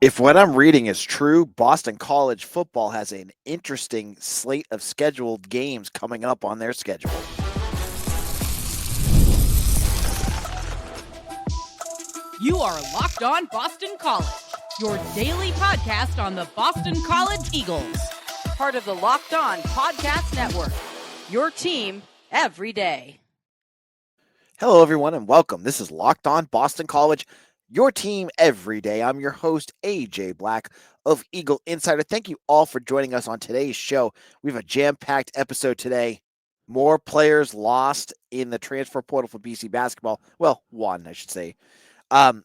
If what I'm reading is true, Boston College football has an interesting slate of scheduled games coming up on their schedule. You are Locked On Boston College, your daily podcast on the Boston College Eagles. Part of the Locked On Podcast Network, your team every day. Hello, everyone, and welcome. This is Locked On Boston College, your team every day. I'm your host, AJ Black of Eagle Insider. Thank you all for joining us on today's show. We have a jam-packed episode today. More players lost in the transfer portal for BC basketball. Well, one, I should say. We're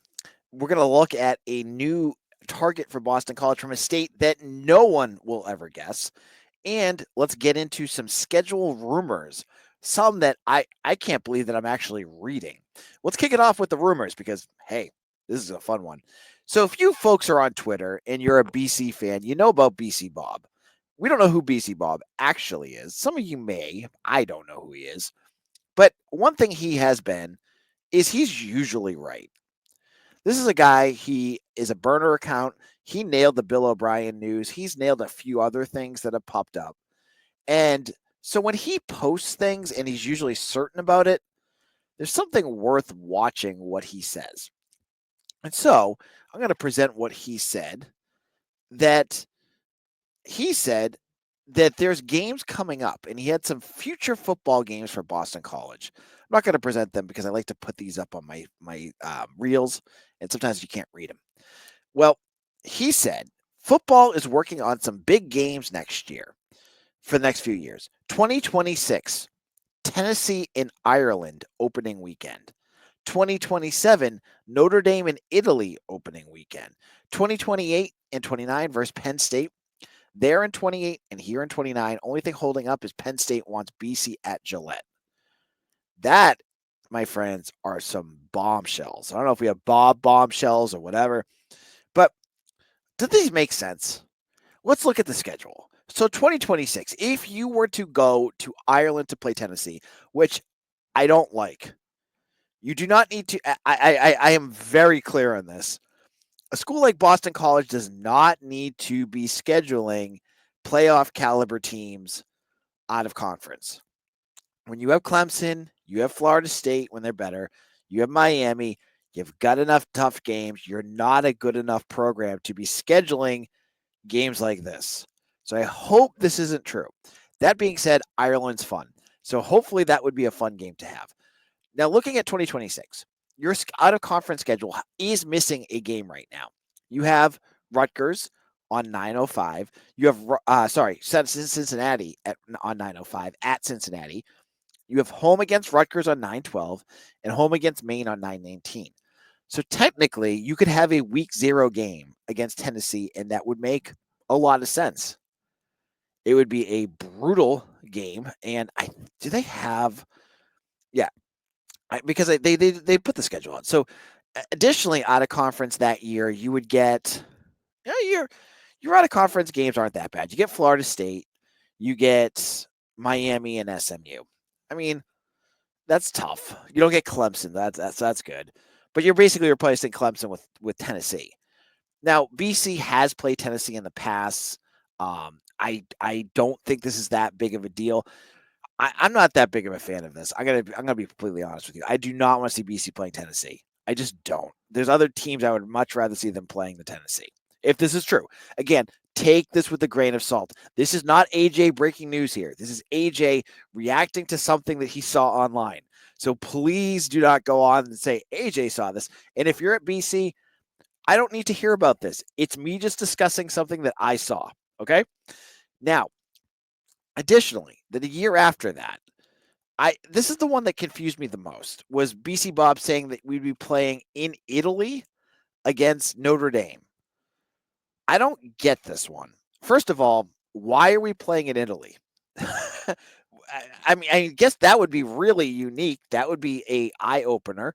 going to look at a new target for Boston College from a state that no one will ever guess. And let's get into some schedule rumors, some that I can't believe that I'm actually reading. Let's kick it off with the rumors because, hey, this is a fun one. So if you folks are on Twitter and you're a BC fan, you know about BC Bob. We don't know who BC Bob actually is. Some of you may. I don't know who he is. But one thing he has been is he's usually right. This is a guy, he is a burner account. He nailed the Bill O'Brien news. He's nailed a few other things that have popped up. And so when he posts things and he's usually certain about it, there's something worth watching what he says. And so I'm going to present what he said, that he said that there's games coming up, and he had some future football games for Boston College. I'm not going to present them because I like to put these up on my reels, and sometimes you can't read them. Well, he said football is working on some big games next year for the next few years. 2026, Tennessee and Ireland opening weekend. 2027, Notre Dame and Italy opening weekend. 2028 and 29 versus Penn State. There in 28 and here in 29. Only thing holding up is Penn State wants BC at Gillette. That, my friends, are some bombshells. I don't know if we have Bob bombshells or whatever, but do these make sense? Let's look at the schedule. So 2026, if you were to go to Ireland to play Tennessee, which I don't like, you do not need to. I am very clear on this. A school like Boston College does not need to be scheduling playoff caliber teams out of conference. When you have Clemson, you have Florida State when they're better, you have Miami, you've got enough tough games. You're not a good enough program to be scheduling games like this. So I hope this isn't true. That being said, Ireland's fun. So hopefully that would be a fun game to have. Now, looking at 2026, your out-of-conference schedule is missing a game right now. You have Rutgers on 9:05. You have, Cincinnati on 9:05 at Cincinnati. You have home against Rutgers on 9:12 and home against Maine on 9:19. So technically, you could have a week 0 game against Tennessee, and that would make a lot of sense. It would be a brutal game, and do they have? Yeah, because they put the schedule on. So additionally, out of conference that year, you would get your out of conference games aren't that bad. You get Florida State, you get Miami and SMU. I mean, that's tough. You don't get Clemson. That's good. But you're basically replacing Clemson with Tennessee. Now, BC has played Tennessee in the past. I don't think this is that big of a deal. I'm not that big of a fan of this. I'm gonna be completely honest with you. I do not want to see BC playing Tennessee. I just don't. There's other teams I would much rather see them playing than Tennessee. If this is true, again, take this with a grain of salt. This is not AJ breaking news here. This is AJ reacting to something that he saw online. So please do not go on and say AJ saw this. And if you're at BC, I don't need to hear about this. It's me just discussing something that I saw. Okay. Now, additionally, the year after that, this is the one that confused me the most, was BC Bob saying that we'd be playing in Italy against Notre Dame. I don't get this one. First of all, why are we playing in Italy? I mean, I guess that would be really unique. That would be a eye opener.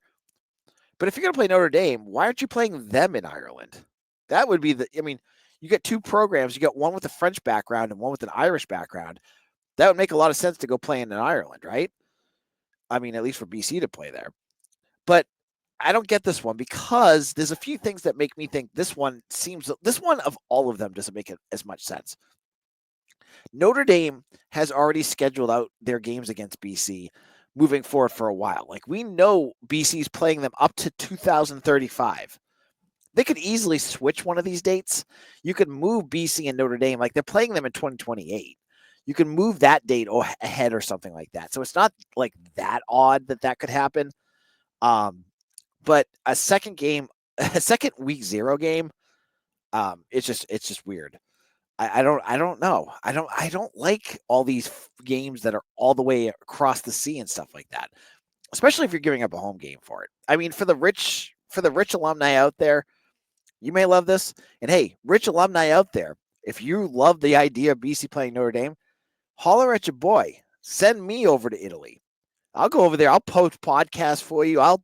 But if you're going to play Notre Dame, why aren't you playing them in Ireland? That would be you get two programs. You got one with a French background and one with an Irish background. That would make a lot of sense to go play in Ireland, right? I mean, at least for BC to play there. But I don't get this one because there's a few things that make me think this one of all of them doesn't make it as much sense. Notre Dame has already scheduled out their games against BC moving forward for a while. Like we know BC's playing them up to 2035. They could easily switch one of these dates. You could move BC and Notre Dame, like they're playing them in 2028. You can move that date ahead or something like that. So it's not like that odd that that could happen. Um, but a second game, a second week zero game, it's just weird. I don't know. I don't like all these games that are all the way across the sea and stuff like that. Especially if you're giving up a home game for it. I mean, for the rich alumni out there, you may love this. And hey, rich alumni out there, if you love the idea of BC playing Notre Dame, holler at your boy. Send me over to Italy. I'll go over there. I'll post podcasts for you. I'll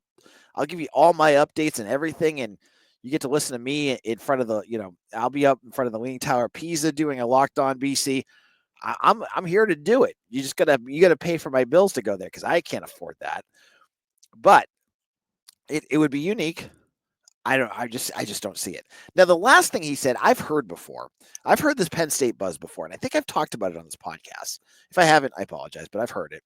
give you all my updates and everything, and you get to listen to me in front of the, I'll be up in front of the Leaning Tower of Pisa doing a Locked On BC. I'm here to do it. You gotta pay for my bills to go there because I can't afford that. But it would be unique. I just don't see it. Now, the last thing he said, I've heard before. I've heard this Penn State buzz before, and I think I've talked about it on this podcast. If I haven't, I apologize, but I've heard it.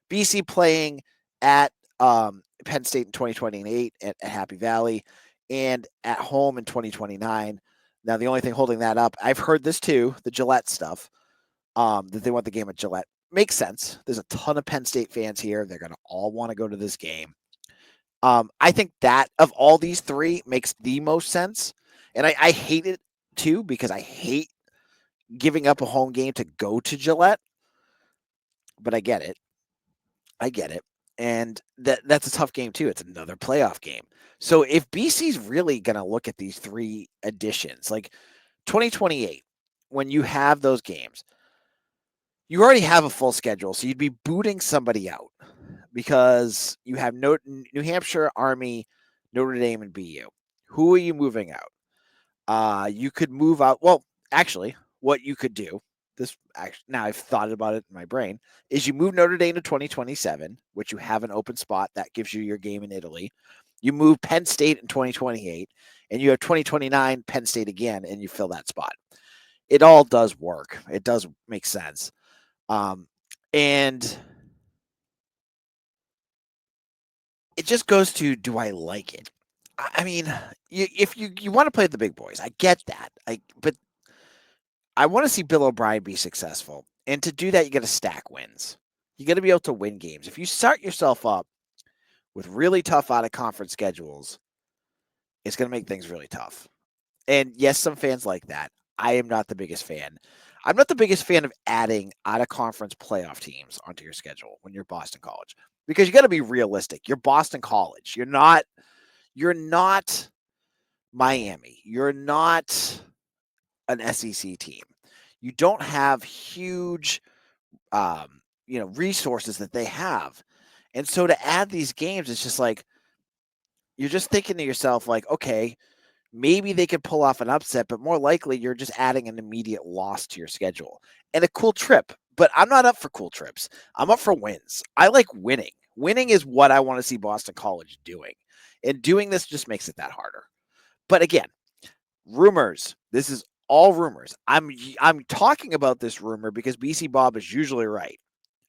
BC playing at Penn State in 2028 at Happy Valley and at home in 2029. Now, the only thing holding that up, I've heard this too, the Gillette stuff, that they want the game at Gillette. Makes sense. There's a ton of Penn State fans here. They're going to all want to go to this game. I think that of all these three makes the most sense. And I hate it too because I hate giving up a home game to go to Gillette. But I get it. I get it. And that's a tough game too. It's another playoff game. So if BC's really going to look at these three additions, like 2028, when you have those games, you already have a full schedule. So you'd be booting somebody out because you have New Hampshire, Army, Notre Dame, and BU. Who are you moving out? You could move out. Well, actually, what you could do, now I've thought about it in my brain, is you move Notre Dame to 2027, which you have an open spot that gives you your game in Italy. You move Penn State in 2028, and you have 2029 Penn State again, and you fill that spot. It all does work. It does make sense. And it just goes to, do I like it? I mean, if you want to play the big boys, I get that. But I want to see Bill O'Brien be successful. And to do that, you got to stack wins. You got to be able to win games. If you start yourself up with really tough out of conference schedules, it's going to make things really tough. And yes, some fans like that. I am not the biggest fan. I'm not the biggest fan of adding out of conference playoff teams onto your schedule when you're Boston College, because you got to be realistic. You're Boston College. You're not Miami. You're not an SEC team. You don't have huge, resources that they have. And so to add these games, it's just like, you're just thinking to yourself, like, okay, maybe they could pull off an upset, but more likely you're just adding an immediate loss to your schedule and a cool trip. But I'm not up for cool trips. I'm up for wins. I like winning. Winning is what I want to see Boston College doing. And doing this just makes it that harder. But again, rumors. This is all rumors. I'm talking about this rumor because BC Bob is usually right.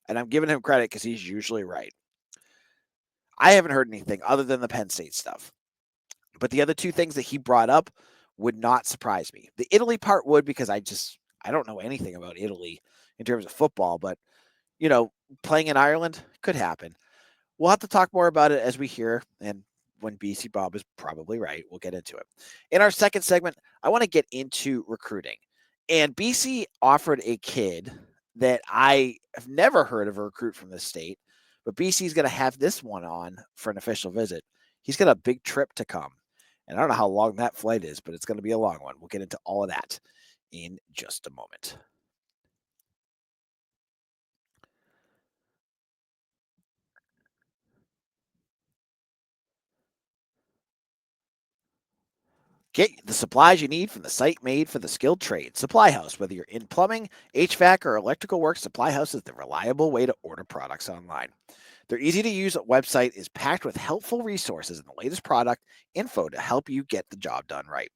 And I'm giving him credit because he's usually right. I haven't heard anything other than the Penn State stuff. But the other two things that he brought up would not surprise me. The Italy part would, because I don't know anything about Italy in terms of football, but playing in Ireland could happen. We'll have to talk more about it as we hear, and when BC Bob is probably right, we'll get into it. In our second segment, I want to get into recruiting. And BC offered a kid that I have never heard of a recruit from this state, but BC is going to have this one on for an official visit. He's got a big trip to come. And I don't know how long that flight is, but it's going to be a long one. We'll get into all of that in just a moment. Get the supplies you need from the site made for the skilled trade. Supply House. Whether you're in plumbing, HVAC, or electrical work, Supply House is the reliable way to order products online. Their easy-to-use website is packed with helpful resources and the latest product info to help you get the job done right.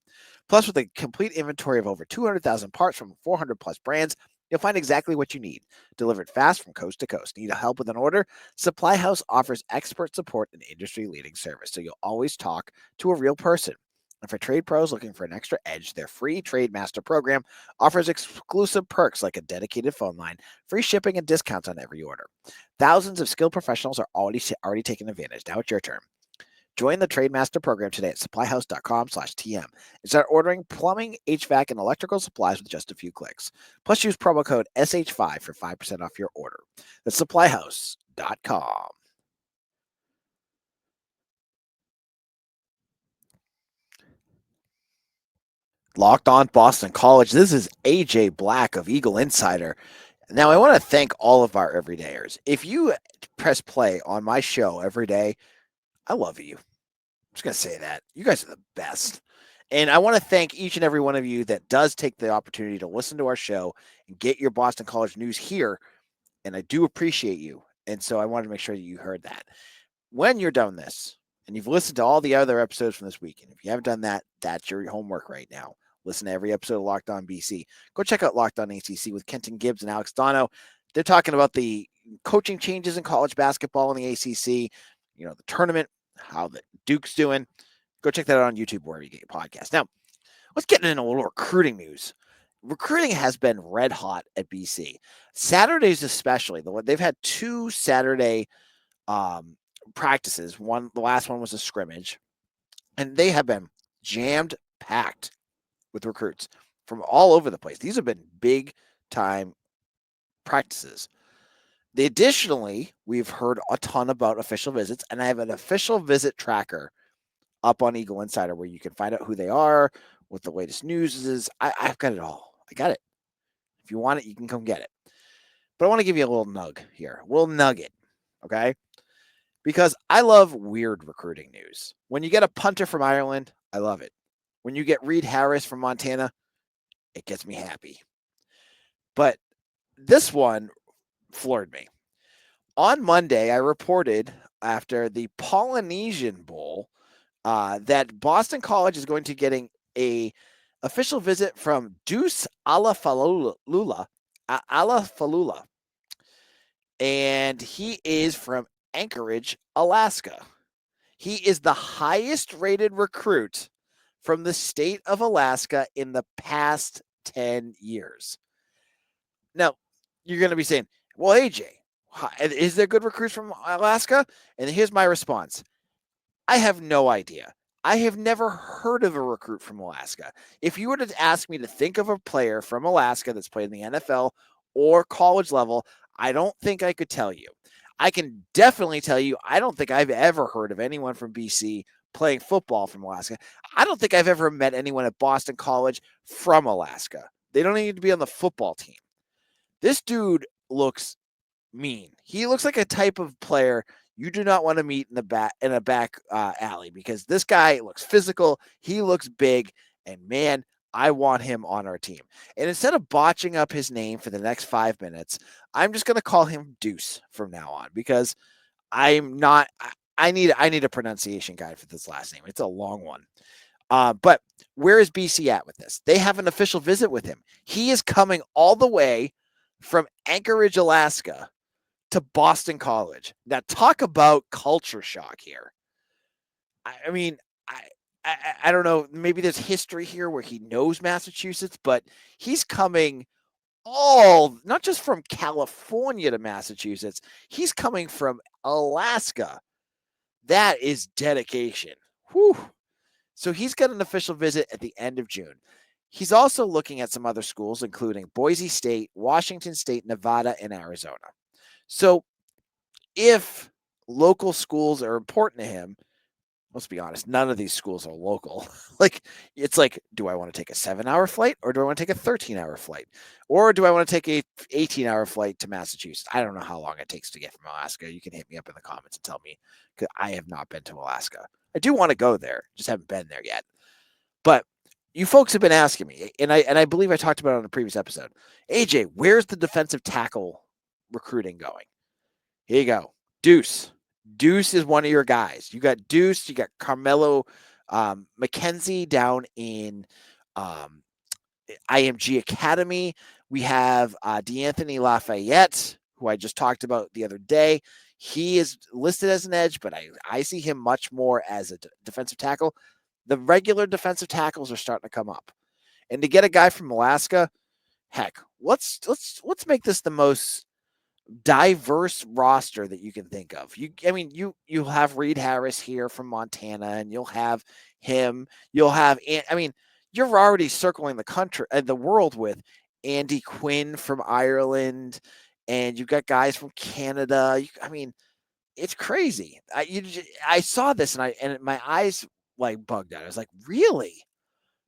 Plus, with a complete inventory of over 200,000 parts from 400 plus brands, you'll find exactly what you need, delivered fast from coast to coast. Need help with an order? Supply House offers expert support and industry-leading service, so you'll always talk to a real person. And for trade pros looking for an extra edge, their free Trade Master program offers exclusive perks like a dedicated phone line, free shipping, and discounts on every order. Thousands of skilled professionals are already taking advantage. Now it's your turn. Join the Trade Master program today at supplyhouse.com/TM and start ordering plumbing, HVAC, and electrical supplies with just a few clicks. Plus, use promo code SH5 for 5% off your order. That's supplyhouse.com. Locked on Boston College. This is AJ Black of Eagle Insider. Now, I want to thank all of our everydayers. If you press play on my show every day, I love you. I'm just going to say that. You guys are the best. And I want to thank each and every one of you that does take the opportunity to listen to our show and get your Boston College news here. And I do appreciate you. And so I wanted to make sure that you heard that. When you're done this and you've listened to all the other episodes from this week, and if you haven't done that, that's your homework right now. Listen to every episode of Locked On BC. Go check out Locked On ACC with Kenton Gibbs and Alex Dono. They're talking about the coaching changes in college basketball in the ACC, the tournament, how the Duke's doing. Go check that out on YouTube, wherever you get your podcast. Now, let's get into a little recruiting news. Recruiting has been red hot at BC. Saturdays especially. They've had 2 Saturday practices. The last one was a scrimmage. And they have been jammed packed with recruits from all over the place. These have been big time practices. Additionally, we've heard a ton about official visits, and I have an official visit tracker up on Eagle Insider where you can find out who they are, what the latest news is. I've got it all. I got it. If you want it, you can come get it. But I want to give you a little nugget, okay? Because I love weird recruiting news. When you get a punter from Ireland, I love it. When you get Reed Harris from Montana, it gets me happy. But this one floored me. On Monday, I reported after the Polynesian Bowl that Boston College is going to getting a official visit from Deuce Alafalula, and he is from Anchorage, Alaska. He is the highest rated recruit from the state of Alaska in the past 10 years. Now, you're going to be saying, well, AJ, is there good recruits from Alaska? And here's my response. I have no idea. I have never heard of a recruit from Alaska. If you were to ask me to think of a player from Alaska that's played in the NFL or college level, I don't think I could tell you. I can definitely tell you, I don't think I've ever heard of anyone from BC playing football from Alaska. I don't think I've ever met anyone at Boston College from Alaska. They don't need to be on the football team. This dude looks mean. He looks like a type of player you do not want to meet in a back alley, because this guy looks physical. He looks big, and man, I want him on our team. And instead of botching up his name for the next 5 minutes, I'm just going to call him Deuce from now on, because I'm not. I need a pronunciation guide for this last name. It's a long one. But where is BC at with this? They have an official visit with him. He is coming all the way from Anchorage, Alaska, to Boston College. Now, talk about culture shock here. I mean, I don't know. Maybe there's history here where he knows Massachusetts, but he's coming not just from California to Massachusetts. He's coming from Alaska. That is dedication. Whew. So he's got an official visit at the end of June. He's also looking at some other schools, including Boise State, Washington State, Nevada, and Arizona. So if local schools are important to him, let's be honest, none of these schools are local. It's like, do I want to take a 7-hour flight, or do I want to take a 13-hour flight? Or do I want to take a 18-hour flight to Massachusetts? I don't know how long it takes to get from Alaska. You can hit me up in the comments and tell me, because I have not been to Alaska. I do want to go there, just haven't been there yet. But you folks have been asking me, and I believe I talked about it on a previous episode. AJ, where's the defensive tackle recruiting going? Here you go. Deuce. Deuce is one of your guys. You got Deuce. You got Carmelo McKenzie down in um, IMG Academy. We have DeAnthony Lafayette, who I just talked about the other day. He is listed as an edge, but I see him much more as a defensive tackle. The regular defensive tackles are starting to come up, and to get a guy from Alaska, heck, let's make this the most diverse roster that you can think of. You'll have Reed Harris here from Montana, and you'll have him. You'll have, I mean, you're already circling the country, the world with Andy Quinn from Ireland, and you've got guys from Canada. It's crazy. I saw this and my eyes like bugged out. I was like, really?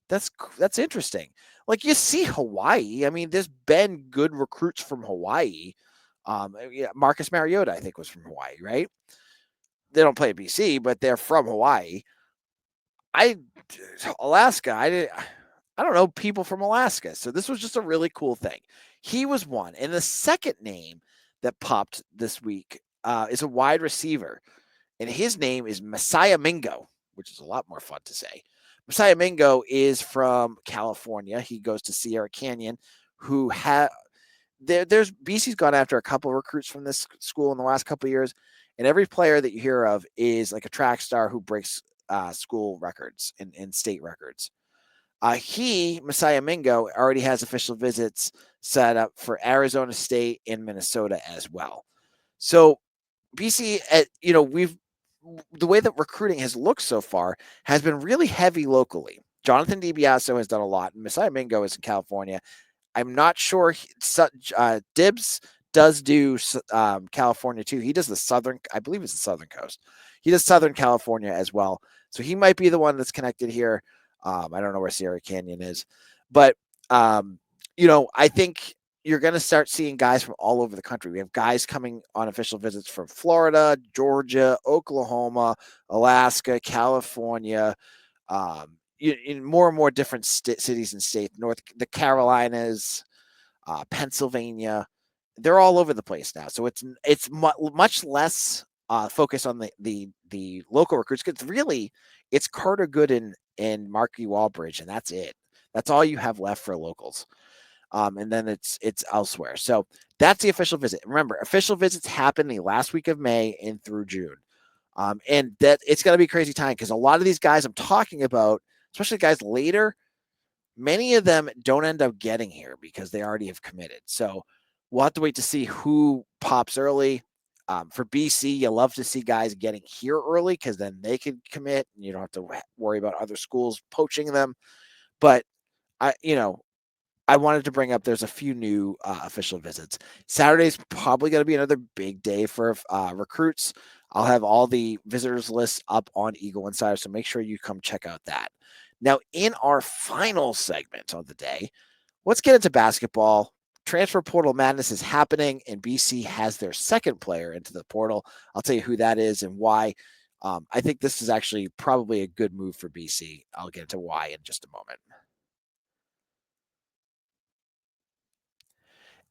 That's interesting. Like you see Hawaii. I mean, there's been good recruits from Hawaii. Yeah, Marcus Mariota, I think, was from Hawaii, right? They don't play at BC, but they're from Hawaii. I Alaska. I don't know people from Alaska, so this was just a really cool thing. He was one, and the second name that popped this week is a wide receiver, and his name is Messiah Mingo, which is a lot more fun to say. Messiah Mingo is from California. He goes to Sierra Canyon, who there's BC's gone after a couple of recruits from this school in the last couple of years, and every player that you hear of is like a track star who breaks school records and state records. Messiah Mingo, already has official visits set up for Arizona State and Minnesota as well. So BC, the way that recruiting has looked so far has been really heavy locally. Jonathan DiBiaso has done a lot, and Messiah Mingo is in California. I'm not sure. Dibbs does do California too. He does the southern, I believe it's the southern coast. He does Southern California as well. So he might be the one that's connected here. I don't know where Sierra Canyon is, but I think you're going to start seeing guys from all over the country. We have guys coming on official visits from Florida, Georgia, Oklahoma, Alaska, California, in more and more different cities and states, the Carolinas, Pennsylvania. They're all over the place now. So it's much less focused on the local recruits, because really it's Carter Gooden and Marky Walbridge, and that's it. That's all you have left for locals. And then it's elsewhere. So that's the official visit. Remember, official visits happen the last week of May and through June. And that it's going to be a crazy time, because a lot of these guys I'm talking about, especially guys later, many of them don't end up getting here because they already have committed. So we'll have to wait to see who pops early. For BC, you love to see guys getting here early, because then they can commit and you don't have to worry about other schools poaching them. But I wanted to bring up, there's a few new official visits. Saturday's probably going to be another big day for recruits. I'll have all the visitors lists up on Eagle Insider, so make sure you come check out that. Now, in our final segment of the day, let's get into basketball. Transfer portal madness is happening, and BC has their second player into the portal. I'll tell you who that is and why. I think this is actually probably a good move for BC. I'll get into why in just a moment.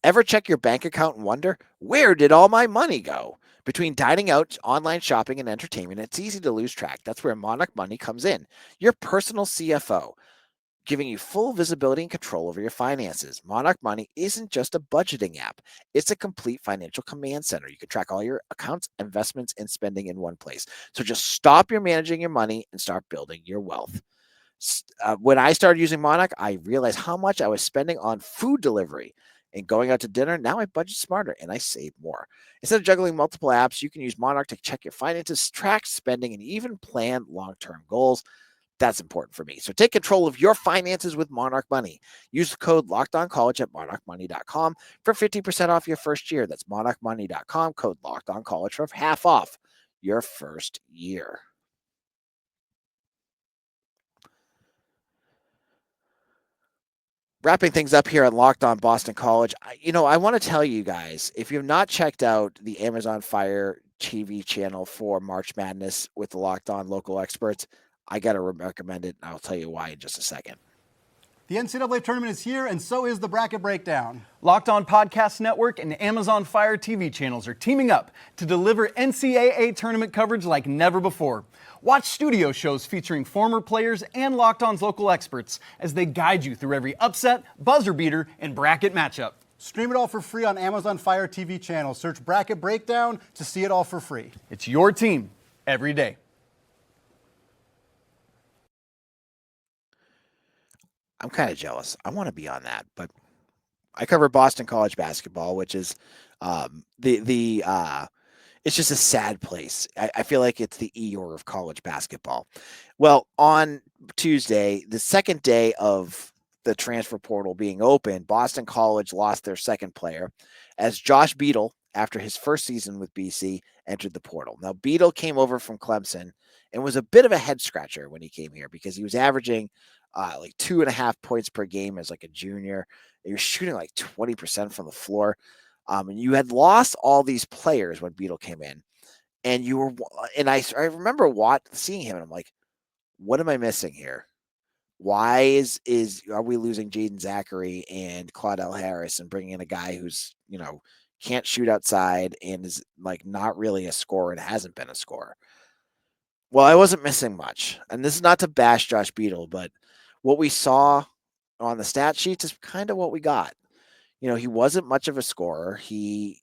Ever check your bank account and wonder, where did all my money go? Between dining out, online shopping, and entertainment, it's easy to lose track. That's where Monarch Money comes in, your personal CFO, giving you full visibility and control over your finances. Monarch Money isn't just a budgeting app, it's a complete financial command center. You can track all your accounts, investments, and spending in one place. So just stop your managing your money and start building your wealth. When I started using Monarch, I realized how much I was spending on food delivery and going out to dinner. Now I budget smarter and I save more. Instead of juggling multiple apps, you can use Monarch to check your finances, track spending, and even plan long-term goals. That's important for me. So take control of your finances with Monarch Money. Use the code LockedOnCollege at monarchmoney.com for 50% off your first year. That's monarchmoney.com, code LockedOnCollege for half off your first year. Wrapping things up here on Locked On Boston College, I want to tell you guys, if you've not checked out the Amazon Fire TV channel for March Madness with the Locked On local experts, I got to recommend it, and I'll tell you why in just a second. The NCAA tournament is here, and so is the Bracket Breakdown. Locked On Podcast Network and Amazon Fire TV channels are teaming up to deliver NCAA tournament coverage like never before. Watch studio shows featuring former players and Locked On's local experts as they guide you through every upset, buzzer beater, and bracket matchup. Stream it all for free on Amazon Fire TV channel. Search Bracket Breakdown to see it all for free. It's your team every day. I'm kind of jealous. I want to be on that, but I cover Boston College basketball, which is it's just a sad place. I feel like it's the Eeyore of college basketball. Well, on Tuesday, the second day of the transfer portal being open, Boston College lost their second player as Josh Beetle, after his first season with BC, entered the portal. Now, Beetle came over from Clemson and was a bit of a head scratcher when he came here because he was averaging like 2.5 points per game as like a junior. He was shooting like 20% from the floor. And you had lost all these players when Beetle came in. And I remember seeing him and I'm like, what am I missing here? Why are we losing Jaden Zachary and Claudel Harris and bringing in a guy who's, can't shoot outside and is like not really a scorer and hasn't been a scorer? Well, I wasn't missing much. And this is not to bash Josh Beetle, but what we saw on the stat sheets is kind of what we got. He wasn't much of a scorer. He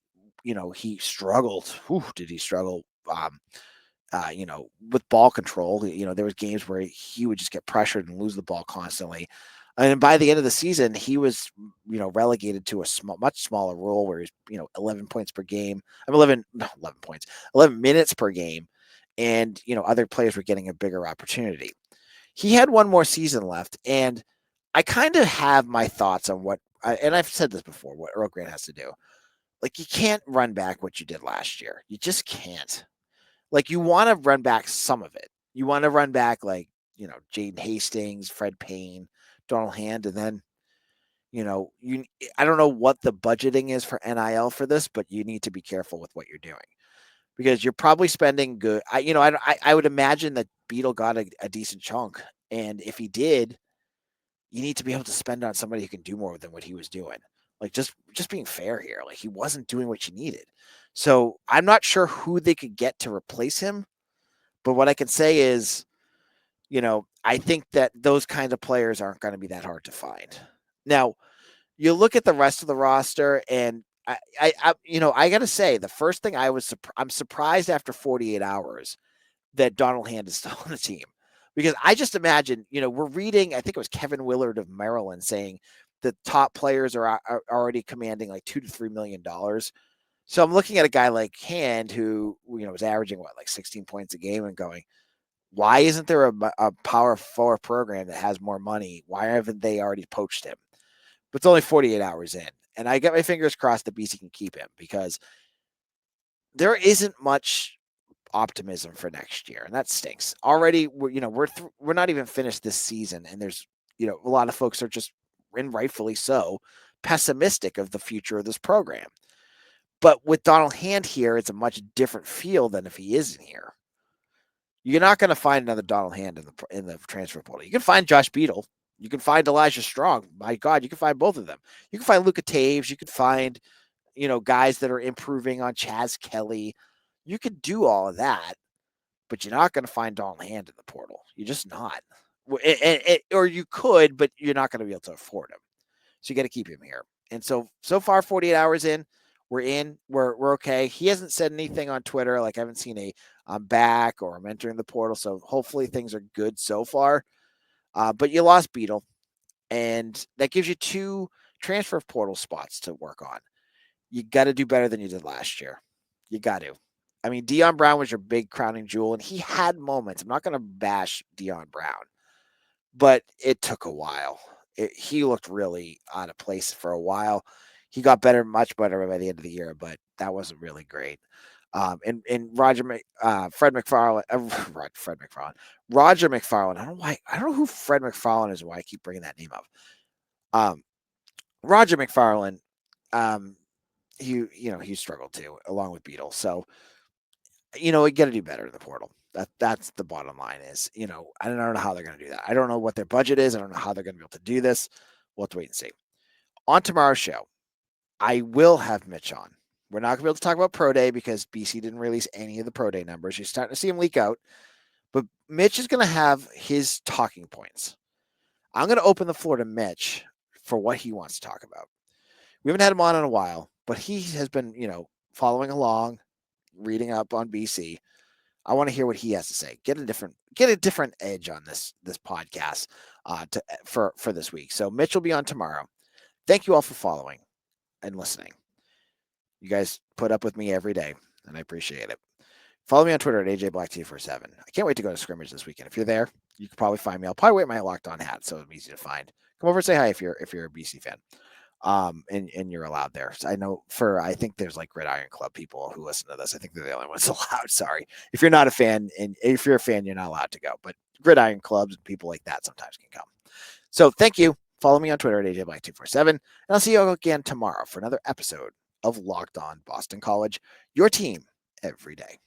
struggled. Whew, did he struggle? With ball control. There was games where he would just get pressured and lose the ball constantly. And by the end of the season, he was, relegated to a much smaller role where he's, 11 points per game. 11 minutes per game. And, other players were getting a bigger opportunity. He had one more season left. And I kind of have my thoughts on and I've said this before, what Earl Grant has to do. Like, you can't run back what you did last year. You just can't. Like, you want to run back some of it. You want to run back like, Jaden Hastings, Fred Payne, Donald Hand, and then, I don't know what the budgeting is for NIL for this, but you need to be careful with what you're doing because you're probably spending good. I would imagine that Beetle got a decent chunk, and if he did, you need to be able to spend on somebody who can do more than what he was doing. Like, just being fair here. Like, he wasn't doing what you needed. So I'm not sure who they could get to replace him. But what I can say is, I think that those kinds of players aren't going to be that hard to find. Now, you look at the rest of the roster, and I got to say, the first thing I'm surprised after 48 hours that Donald Hand is still on the team. Because I just imagine, we're reading, I think it was Kevin Willard of Maryland saying the top players are already commanding like $2 to $3 million. So I'm looking at a guy like Hand who, was averaging like 16 points a game and going, why isn't there a Power 4 program that has more money? Why haven't they already poached him? But it's only 48 hours in. And I got my fingers crossed that BC can keep him because there isn't much optimism for next year, and that stinks. Already, we're not even finished this season, and there's a lot of folks are just, and rightfully so, pessimistic of the future of this program. But with Donald Hand here, it's a much different feel than if he isn't here. You're not going to find another Donald Hand in the transfer portal. You can find Josh Beetle. You can find Elijah Strong. My God, you can find both of them. You can find Luka Taves. You can find, guys that are improving on Chaz Kelly. You could do all of that, but you're not going to find Donald Hand in the portal. You're just not. Or you could, but you're not going to be able to afford him. So you got to keep him here. And so far, 48 hours in, we're okay. He hasn't said anything on Twitter. Like, I haven't seen I'm back or I'm entering the portal. So hopefully things are good so far. But you lost Beetle, and that gives you 2 transfer portal spots to work on. You got to do better than you did last year. You got to. I mean, Deion Brown was your big crowning jewel, and he had moments. I'm not going to bash Deion Brown, but it took a while. He looked really out of place for a while. He got better, much better by the end of the year, but that wasn't really great. And Fred McFarland, Roger McFarland. I don't know who Fred McFarland is. Why I keep bringing that name up. Roger McFarland, he struggled too, along with Beetle. So, we got to do better in the portal. That's the bottom line is, I don't know how they're going to do that. I don't know what their budget is. I don't know how they're going to be able to do this. We'll have to wait and see. On tomorrow's show, I will have Mitch on. We're not going to be able to talk about Pro Day because BC didn't release any of the Pro Day numbers. You're starting to see them leak out. But Mitch is going to have his talking points. I'm going to open the floor to Mitch for what he wants to talk about. We haven't had him on in a while, but he has been, following along, reading up on BC. I want to hear what he has to say. Get a different edge on this podcast for this week. So Mitch will be on tomorrow. Thank you all for following and listening. You guys put up with me every day, and I appreciate it. Follow me on Twitter at AJBlackT47. I can't wait to go to scrimmage this weekend. If you're there, you can probably find me. I'll probably wear my Locked On hat, so it's easy to find. Come over and say hi if you're a BC fan. And you're allowed there. So I think there's like Gridiron Club people who listen to this. I think they're the only ones allowed. Sorry. If you're not a fan, and if you're a fan, you're not allowed to go. But Gridiron Clubs and people like that sometimes can come. So thank you. Follow me on Twitter at AJBlack247. And I'll see you again tomorrow for another episode of Locked On Boston College, your team every day.